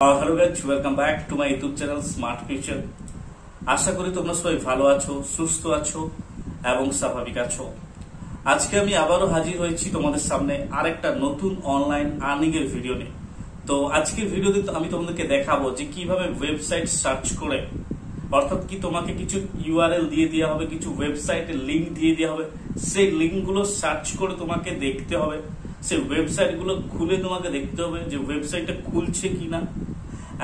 Hello guys, welcome back to my YouTube channel smart future. আশা করি তোমরা সবাই ভালো আছো, সুস্থ আছো এবং স্বাভাবিক আছো। আজকে আমি আবারও হাজির হয়েছি তোমাদের সামনে আরেকটা নতুন অনলাইন আর্নিং এর ভিডিও নিয়ে। তো আজকের ভিডিওতে আমি তোমাদেরকে দেখাবো যে কিভাবে ওয়েবসাইট সার্চ করে, অর্থাৎ কি তোমাকে কিছু ইউআরএল দিয়ে দেওয়া হবে, কিছু ওয়েবসাইটের লিঙ্ক দিয়ে দেওয়া হবে, সেই লিঙ্কগুলো সার্চ করে তোমাকে দেখতে হবে, সেই ওয়েবসাইট গুলো খুলে তোমাকে দেখতে হবে যে ওয়েবসাইটটা খুলছে কিনা,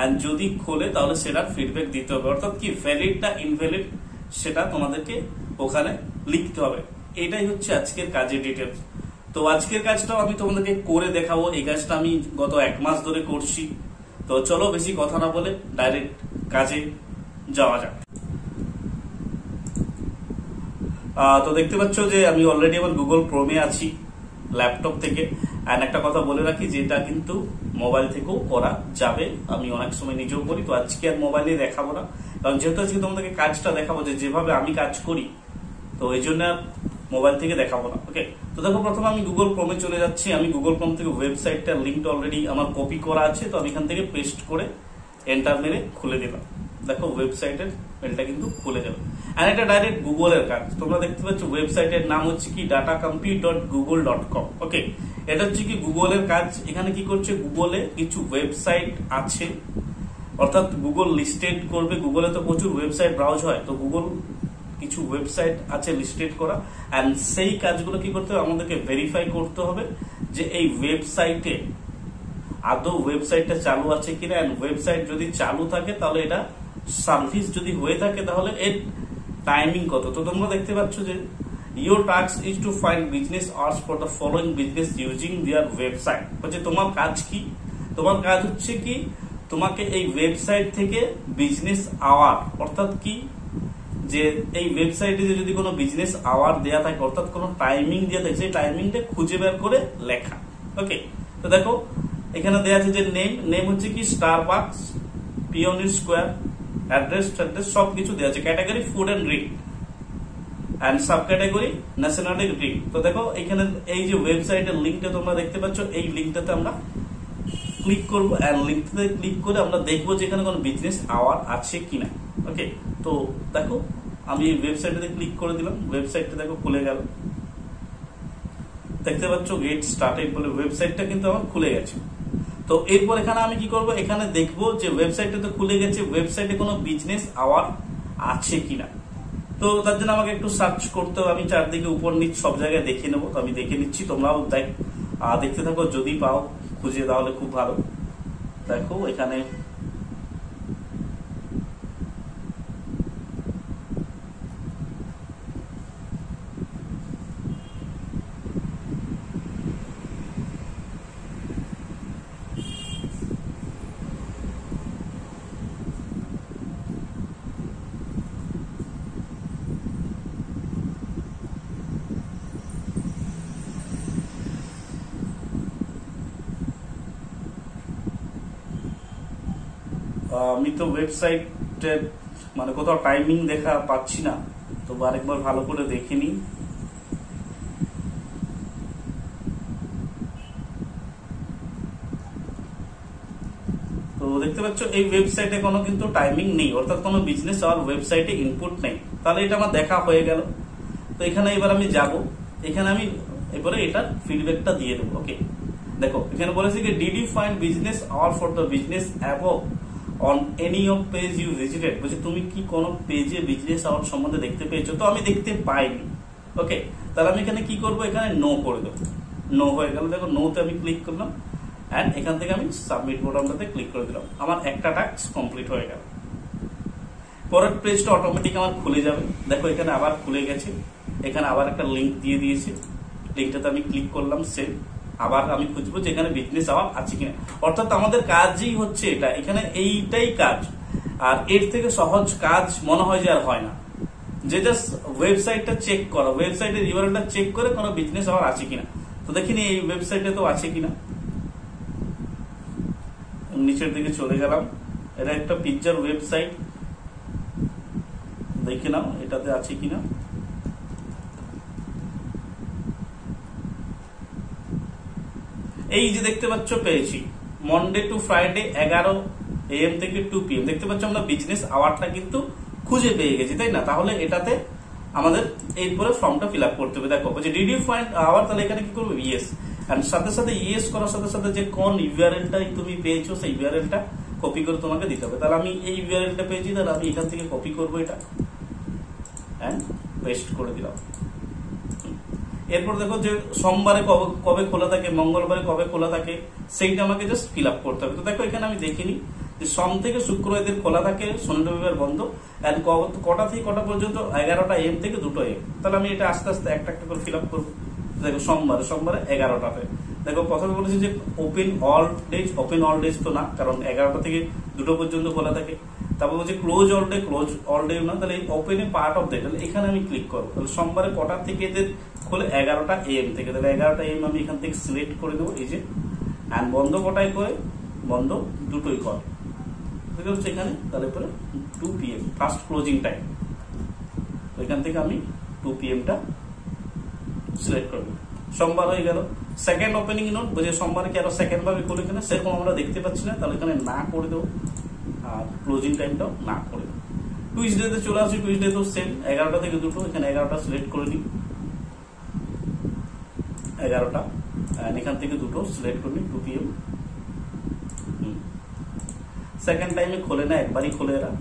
আর যদি খোলে তাহলে সেটার ফিডব্যাক দিতে হবে, অর্থাৎ কি ভ্যালিড না ইনভ্যালিড সেটা তোমাদেরকে ওখানে লিখতে হবে। এটাই হচ্ছে আজকের কাজের ডিটেলস। তো আজকের কাজটাও আমি তোমাদেরকে করে দেখাবো। এই কাজটা আমি গত 1 মাস ধরে করছি। তো চলো বেশি কথা না বলে ডাইরেক্ট কাজে যাওয়া যাক। তো দেখতে পাচ্ছ যে আমি অলরেডি আমার গুগল ক্রোমে আছি ল্যাপটপ থেকে। আর একটা কথা বলে রাখি, যেটা কিন্তু মোবাইল থেকেও করা যাবে। আমি অনেক সময় নিজেও করি, তো আজকে আর মোবাইলে দেখাবো না, কারণ যেহেতু আজকে তোমাদেরকে কাজটা দেখাবো যে যেভাবে আমি কাজ করি, তো এই জন্য আর মোবাইল থেকে দেখাবো না। ওকে, তো দেখো প্রথমে আমি গুগল ক্রোমে চলে যাচ্ছি। আমি গুগল ক্রোম থেকে ওয়েবসাইটটার লিঙ্কটা অলরেডি আমার কপি করা আছে, তো আমি এখান থেকে পেস্ট করে এন্টার মেরে খুলে দিলাম। দেখো ওয়েবসাইটের মেলটা কিন্তু খুলে যাবে। আর এটা ডাইরেক্ট গুগলের কাজ। তোমরা দেখতে পাচ্ছ ওয়েবসাইটের নাম হচ্ছে কি datacompete.google.com। ওকে, এটা হচ্ছে কি গুগলের কাজ। এখানে কি করছে, গুগলে কিছু ওয়েবসাইট আছে, অর্থাৎ গুগল লিস্টেড করবে। গুগলে তো প্রচুর ওয়েবসাইট ব্রাউজ হয়, তো গুগল কিছু ওয়েবসাইট আছে লিস্টেড করা, এন্ড সেই কাজগুলো কি করতে হবে, আমাদেরকে ভেরিফাই করতে হবে যে এই ওয়েবসাইটে আদৌ ওয়েবসাইটটা চালু আছে কিনা। এন্ড ওয়েবসাইট যদি চালু থাকে তাহলে এটা সার্ভিস যদি হয়ে থাকে তাহলে এর টাইমিং কত। তো তোমরা দেখতে পাচ্ছ যে your task is to find business hours for the following business using their website। হচ্ছে তোমার কাজ কি, তোমার কাজ হচ্ছে কি তোমাকে এই ওয়েবসাইট থেকে বিজনেস আওয়ার, অর্থাৎ কি যে এই ওয়েবসাইটে যদি কোনো বিজনেস আওয়ার দেয়া থাকে, অর্থাৎ কোনো টাইমিং দেয়া থাকে, সেই টাইমিংটা খুঁজে বের করে লেখা। ওকে, তো দেখো এখানে দেয়া আছে যে নেম হচ্ছে কি স্টারবাকস, পিওনির স্কোয়ার, অ্যাড্রেস সবকিছু দেওয়া আছে। Category food and drink, and sub category nationality drink. তো দেখো এখানে এই যে ওয়েবসাইটের লিঙ্কটা তোমরা দেখতে পাচ্ছ, এই লিঙ্কটাতে আমরা ক্লিক করবো। এন্ড লিঙ্কটাতে ক্লিক করে আমরা দেখবো যে এখানে কোনো বিজনেস আওয়ার আছে কিনা। ওকে, তো দেখো আমি এই ওয়েবসাইটটাতে ক্লিক করে দিলাম। ওয়েবসাইটটা দেখো খুলে গেল। দেখতে পাচ্ছ গেট স্টার্টেড বলে ওয়েবসাইটটা কিন্তু আমার খুলে গেছে। তো এরপর এখানে আমি কি করব, এখানে দেখবো যে ওয়েবসাইটটা তো খুলে গেছে, ওয়েবসাইটে কোনো বিজনেস আওয়ার আছে কিনা। তো তার জন্য আমাকে একটু সার্চ করতে হবে। আমি চারদিকে উপর নিচ সব জায়গায় দেখে নেবো। তো আমি দেখে নিচ্ছি, তোমরাও দেখতে থাকো, যদি পাও খুঁজে তাহলে খুব ভালো। দেখো এখানে আমি তো ওয়েবসাইটের মানে কোথাও টাইমিং দেখা পাচ্ছি না, তো আরেকবার ভালো করে দেখে নিই। তো দেখতে পাচ্ছ এই ওয়েবসাইটে কোনো কিন্তু টাইমিং নেই, অর্থাৎ কোনো বিজনেস আর ওয়েবসাইটে ইনপুট নেই। তাহলে এটা আমার দেখা হয়ে গেল। তো এখানে এবার আমি যাব, এখানে আমি এবারে এটার ফিডব্যাকটা দিয়ে দেবো। ওকে, দেখো এখানে বলেছে কি did you find business hour for the business above on any of page you visited. বলছে তুমি কি কোনো পেজে বিজনেস আওয়ার সম্বন্ধে দেখতে পেয়েছো? তো আমি দেখতে পাইনি। ওকে, তাহলে আমি এখানে কি করবো, এখানে নো করে দেবো। নো হয়ে গেল। দেখো নোতে আমি ক্লিক করলাম, এন্ড এখান থেকে আমি সাবমিট বোতামটাতে ক্লিক করে দিলাম। আমার একটা টাস্ক কমপ্লিট হয়ে গেল। পরের পেজটা অটোমেটিক আমার খুলে যাবে। দেখো এখানে আবার খুলে গেছে, এখানে আবার একটা লিঙ্ক দিয়ে দিয়েছে। লিঙ্কটাতে আমি ক্লিক করলাম, সেভ। আবার আমি খুঁজবো যে এখানে বিজনেস আওয়ার আছে কিনা। অর্থাৎ আমাদের কাজই হচ্ছে এটা, এখানে এইটাই কাজ। আর এর থেকে সহজ কাজ মনে হয় যে আর হয় না, যে জাস্ট ওয়েবসাইটটা চেক করো, ওয়েবসাইটের ইউআরএলটা চেক করে কোনো বিজনেস আওয়ার আছে কিনা। তো দেখিনি এই ওয়েবসাইটে তো আছে কিনা। নিচের দিকে চলে গেলাম, এটা একটা পিৎজার ওয়েবসাইট, দেখে নাও এটাতে আছে কিনা। এই যে দেখতে পাচ্ছ পেয়েছি, মন্ডে টু ফ্রাইডে 11 AM থেকে 2 PM। দেখতে পাচ্ছ আমরা বিজনেস আওয়ারটা কিন্তু খুঁজে পেয়ে গেছি, তাই না? তাহলে এটাতে আমাদের এরপরে ফর্মটা ফিল আপ করতে হবে। দেখো যে ডিড ইউ ফাইন্ড আওয়ার, তাহলে এখানে কি করবো? ইয়েস। এন্ড সাথে সাথে ইয়েস করার সাথে সাথে যে কোন ইউআরএলটাই তুমি পেয়েছো সেই ইউআরএলটা কপি করে তোমাকে দিতে হবে। তাহলে আমি এই ইউআরএলটা পেয়েছি, তাহলে আমি এখান থেকে কপি করবো এটা এন্ড পেস্ট করে দিলাম। এরপর দেখো যে সোমবারে কবে খোলা থাকে, মঙ্গলবারে কবে খোলা থাকে, সেইটা আমাকে জাস্ট ফিল আপ করতে হবে। তো দেখো এখানে আমি দেখিনি যে সোম থেকে শুক্র এদের খোলা থাকে, শনি রবিবার বন্ধ। এন্ড কটা থেকে কটা পর্যন্ত? 11টা AM থেকে 2টো AM। তাহলে আমি এটা আস্তে আস্তে একটা একটা করে ফিল আপ করবো। দেখো সোমবারে 11টাতে। দেখো প্রথমে বলেছি যে ওপেন অল ডেজ তো না, কারণ 11টা থেকে 2টো পর্যন্ত খোলা থাকে। তারপর বলছে ক্লোজ অল ডে না, তাহলে ওপেন এ পার্ট অফ ডে, তাহলে এখানে আমি ক্লিক করবো। তাহলে সোমবারে কটা থেকে এদের খোলে? 11টা AM থেকে, তাহলে 11টা AM আমি এখান থেকে সিলেক্ট করে দেবো, এই যে। এন্ড বন্ধ কটায় করে? বন্ধ 2টোই করে, ঠিক আছে এখানে। তাহলে পরে 2 PM ফার্স্ট ক্লোজিং টাইম, তো এখান থেকে আমি 2 PM-টা সিলেক্ট করবো। সোমবার হয়ে গেল। সেকেন্ড ওপেনিং নোট, বুঝে সোমবারে কি আরো সেকেন্ড ভাবে খোলে কিনা সেরকম আমরা দেখতে পাচ্ছি না, তাহলে এখানে না করে দেবো। আর ক্লোজিং টাইমটাও না করে দেবো। টুইসডেতে চলে আসি, টুইসডে তো সেম 11টা থেকে 2টো, এখানে 11টা সিলেক্ট করে নিই, 11টা। এখান থেকে 2টো সিলেক্ট করে নিই, 2 PM। সেকেন্ড টাইমে খোলে না, একবারই খোলে এরা।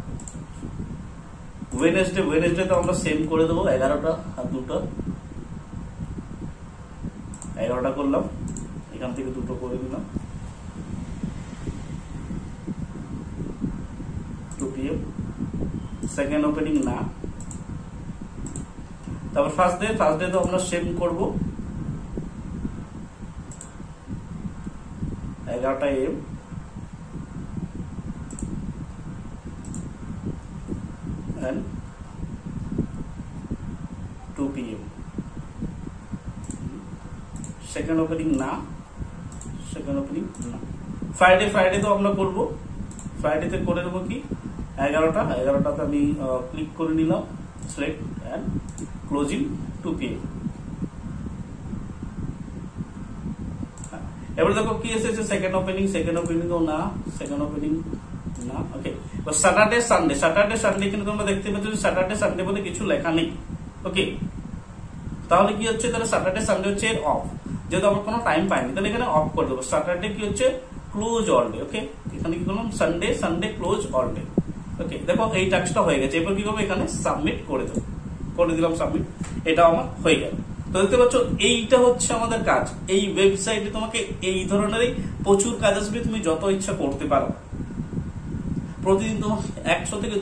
ওয়েনেসডে তো আমরা সেম করে দেবো, 11টা আর 2টা। 11টা করলাম, এখান থেকে 2টো করে দিলাম, 2 PM। সেকেন্ড ওপেনিং না। তারপর ফার্স্ট ডে তো আমরা সেম করবো, 11টা AM। and 2 PM। Second opening না। ফ্রাইডে তো আমরা করবো, ফ্রাইডেতে করে দেবো কি? 11টাতে আমি ক্লিক করে নিলাম, সিলেক্ট এন্ড ক্লোজিং 2 PM। এবার দেখো কি এসেছে? সেকেন্ড ওপেনিং না, না। ওকে, স্যাটারডে সানডে কিন্তু তোমরা দেখতে পাচ্ছ যে স্যাটারডে সানডে বলে কিছু লেখা নেই। ওকে, তাহলে কি হচ্ছে? তাহলে স্যাটারডে সানডে হচ্ছে এর অফ, যেহেতু আমার কোনো টাইম পাইনি, তাহলে এখানে অফ করে দেবো। স্যাটারডে কি হচ্ছে? Close all day. ওকে, এখানে কি করলাম? Sunday close all day. Okay, দেখো এই টাস্কটা হয়ে গেছে। এরপর কি করবো? এখানে সাবমিট করে দেবো, করে দিলাম সাবমিট। এটা আমার হয়ে গেল। তো দেখতে পাচ্ছ এইটা হচ্ছে আমাদের কাজ। এই ওয়েবসাইটে তোমাকে এই ধরনেরই প্রচুর কাজ আসবে, তুমি যত ইচ্ছা করতে পারো। প্রতিদিন তোমাকে 100 থেকে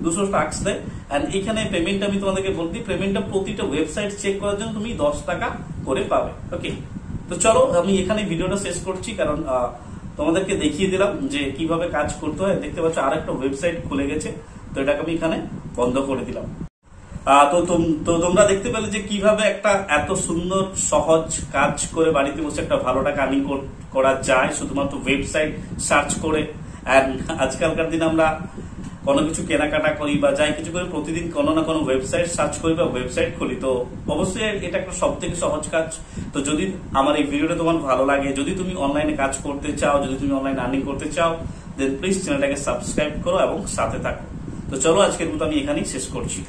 200 টাস্ক দেয়। এন্ড এখানে পেমেন্ট আমি তোমাদেরকে বলছি, পেমেন্টটা প্রতিটা ওয়েবসাইট চেক করার জন্য তুমি 10 টাকা করে পাবে। ওকে, তো চলো আমি এখানে ভিডিওটা শেষ করছি, কারণ তোমাদেরকে দেখিয়ে দিলাম যে কিভাবে কাজ করতে হয়। দেখতে পাচ্ছ আর একটা ওয়েবসাইট খুলে গেছে, তো এটাকে আমি এখানে বন্ধ করে দিলাম। তো তোমরা দেখতে পেলে যে কিভাবে একটা এত সুন্দর সহজ কাজ করে বাড়িতে বসে একটা ভালো টাকা আর্নিং করা যায় শুধুমাত্র ওয়েবসাইট সার্চ করে। এন্ড আজকালকার দিনে আমরা কোনো কিছু কেনাকাটা করি বা যাই কিছু করি, প্রতিদিন কোনো না কোনো ওয়েবসাইট সার্চ করি বা ওয়েবসাইট খুলি। তো অবশ্যই এটা একটা সব থেকে সহজ কাজ। তো যদি আমার এই ভিডিওটা তোমার ভালো লাগে, যদি তুমি অনলাইনে কাজ করতে চাও, যদি তুমি অনলাইন আর্নিং করতে চাও, দেন প্লিজ চ্যানেলটাকে সাবস্ক্রাইব করো এবং সাথে থাকো। তো চলো আজকের মতো আমি এখানেই শেষ করছি।